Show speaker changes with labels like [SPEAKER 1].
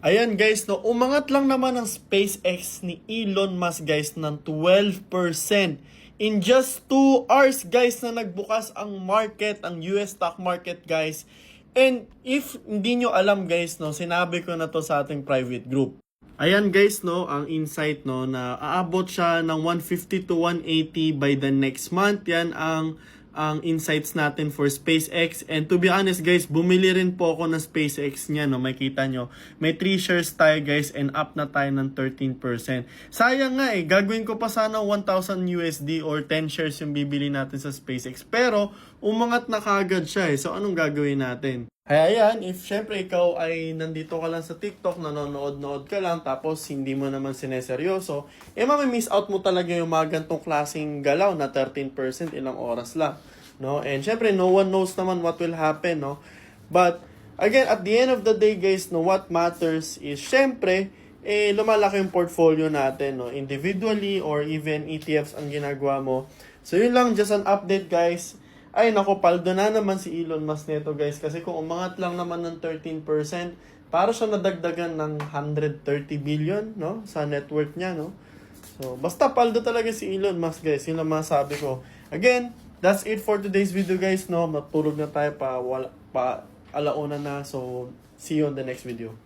[SPEAKER 1] Ayan guys, no, umangat lang naman ang SpaceX ni Elon Musk guys ng 12%. In just 2 hours guys na nagbukas ang market, ang US stock market guys. And if hindi nyo alam guys, no, sinabi ko na to sa ating private group. Ayan guys, no, ang insight, no, na aabot siya ng 150 to 180 by the next month. Yan ang insights natin for SpaceX. And to be honest guys, bumili rin po ako ng SpaceX niya, no, makita nyo. May 3 shares tayo guys and up na tayo ng 13%. Sayang nga gagawin ko pa sana 1,000 USD or 10 shares yung bibili natin sa SpaceX. Pero umangat na kagad siya So anong gagawin natin? Ay, ayan, if syempre ikaw ay nandito ka lang sa TikTok, nanonood-nood ka lang, tapos hindi mo naman sineseryoso, mamimiss out mo talaga yung mga gantong klaseng galaw na 13% ilang oras lang, no? And syempre, no one knows naman what will happen, no? But, again, at the end of the day, guys, no, what matters is, syempre, lumalaki yung portfolio natin, no? Individually or even ETFs ang ginagawa mo. So, yun lang, just an update, guys. Ay nako, paldo na naman si Elon Musk nito guys, kasi kung umangat lang naman ng 13%, para siya nadagdagan ng 130 billion, no, sa net worth niya, no. So basta paldo talaga si Elon Musk guys, yun lang masabi ko. Again, that's it for today's video guys, no. Matulog na tayo pa alauna na, so see you on the next video.